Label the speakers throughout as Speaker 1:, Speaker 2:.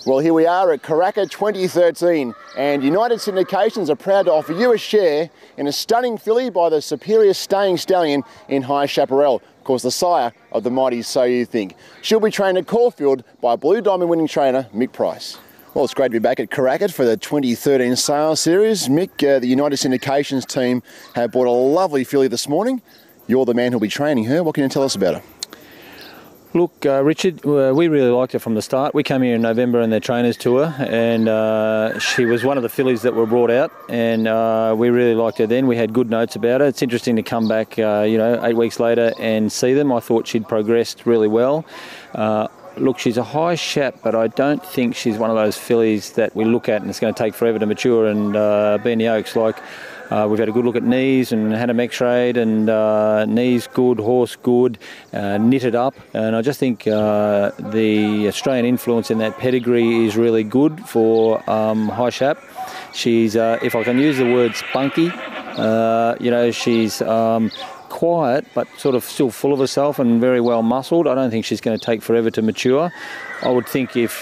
Speaker 1: Well, here we are at Karaka 2013, and United Syndications are proud to offer you a share in a stunning filly by the superior staying stallion in High Chaparral, of course the sire of the mighty So You Think. She'll be trained at Caulfield by Blue Diamond winning trainer Mick Price. Well, it's great to be back at Karaka for the 2013 sales series. Mick, the United Syndications team have bought a lovely filly this morning. You're the man who'll be training her. What can you tell us about her?
Speaker 2: Look, Richard, we really liked her from the start. We came here in November on their trainers tour, and she was one of the fillies that were brought out, and we really liked her then. We had good notes about her. It's interesting to come back, 8 weeks later and see them. I thought she'd progressed really well. Look, she's a high chap, but I don't think she's one of those fillies that we look at and it's going to take forever to mature and be in the Oaks. Like, we've had a good look at knees and had them x-rayed, and knees good, horse good, knitted up, and I just think the Australian influence in that pedigree is really good for High Chap. She's, if I can use the word spunky, she's quiet but sort of still full of herself and very well muscled. I don't think she's going to take forever to mature. I would think if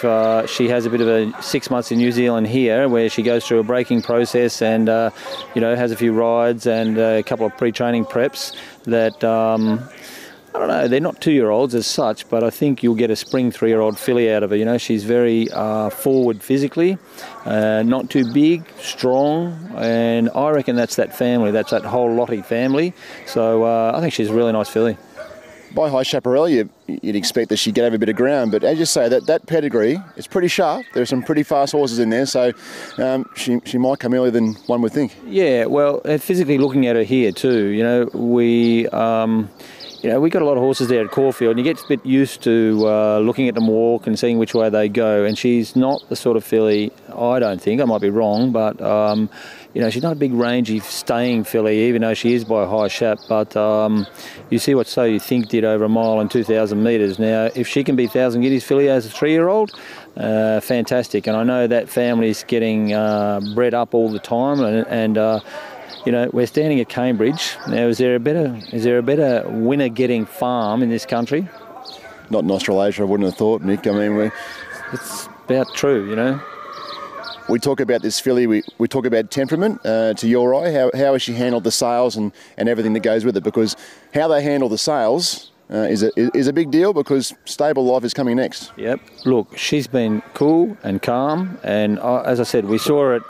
Speaker 2: she has a bit of a 6 months in New Zealand here, where she goes through a breaking process and has a few rides and a couple of pre-training preps, that I don't know, they're not 2-year-olds as such, but I think you'll get a spring 3-year-old filly out of her. She's very forward physically, not too big, strong, and I reckon that's that family, that's that whole Lottie family. So I think she's a really nice filly.
Speaker 1: By High Chaparral, you'd expect that she'd get over a bit of ground, but as you say, that pedigree is pretty sharp. There are some pretty fast horses in there, so she might come earlier than one would think.
Speaker 2: Yeah, well, physically looking at her here too, we got a lot of horses there at Caulfield, and you get a bit used to looking at them walk and seeing which way they go, and she's not the sort of filly, I don't think, I might be wrong, but she's not a big rangy staying filly, even though she is by High Chap, but you see what So You Think did over a mile and 2,000 metres. Now, if she can be 1,000 Guineas filly as a 3-year-old, fantastic, and I know that family's getting bred up all the time, and we're standing at Cambridge. Now, is there a better winner-getting farm in this country?
Speaker 1: Not in Australasia, I wouldn't have thought, Nick. I mean,
Speaker 2: it's about true,
Speaker 1: We talk about this filly, we talk about temperament. To your eye, how has she handled the sales and everything that goes with it? Because how they handle the sales is a big deal, because stable life is coming next.
Speaker 2: Yep. Look, she's been cool and calm, and as I said, we saw her at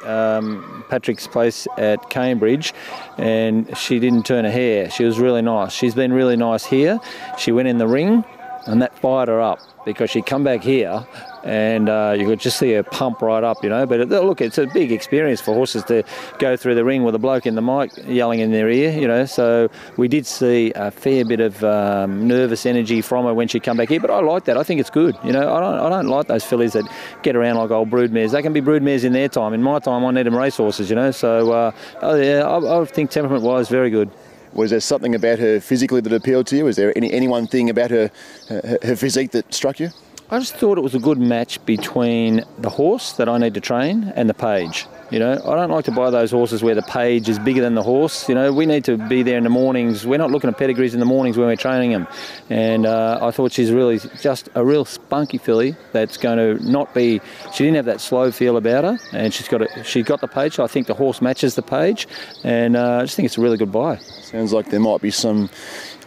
Speaker 2: Patrick's place at Cambridge, and she didn't turn a hair. She was really nice. She's been really nice here. She went in the ring, and that fired her up, because she'd come back here and you could just see her pump right up, But look, it's a big experience for horses to go through the ring with a bloke in the mic yelling in their ear, So we did see a fair bit of nervous energy from her when she come back here, but I like that. I think it's good, I don't like those fillies that get around like old broodmares. They can be broodmares in their time. In my time, I need them racehorses, So I think temperament-wise, very good.
Speaker 1: Was there something about her physically that appealed to you? Was there any one thing about her physique that struck you?
Speaker 2: I just thought it was a good match between the horse that I need to train and the page. I don't like to buy those horses where the page is bigger than the horse. We need to be there in the mornings. We're not looking at pedigrees in the mornings when we're training them. And I thought she's really just a real spunky filly that's going to not be... She didn't have that slow feel about her, and she's got the page. So I think the horse matches the page, and I just think it's a really good buy.
Speaker 1: Sounds like there might be some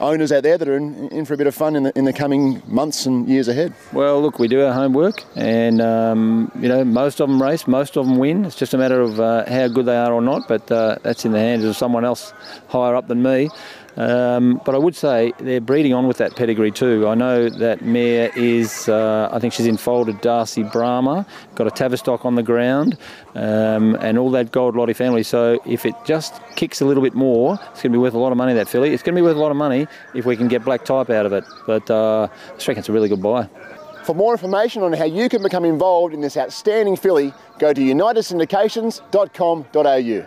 Speaker 1: owners out there that are in for a bit of fun in the coming months and years ahead.
Speaker 2: Well, look, we do our homework, and most of them race, most of them win. It's just a matter of how good they are or not, but that's in the hands of someone else higher up than me. But I would say they're breeding on with that pedigree too. I know that mare is, I think she's enfolded Darcy Brahma, got a Tavistock on the ground, and all that Gold Lottie family. So if it just kicks a little bit more, it's going to be worth a lot of money, that filly. It's going to be worth a lot of money if we can get black type out of it. But I just reckon it's a really good buy.
Speaker 1: For more information on how you can become involved in this outstanding filly, go to unitedsyndications.com.au.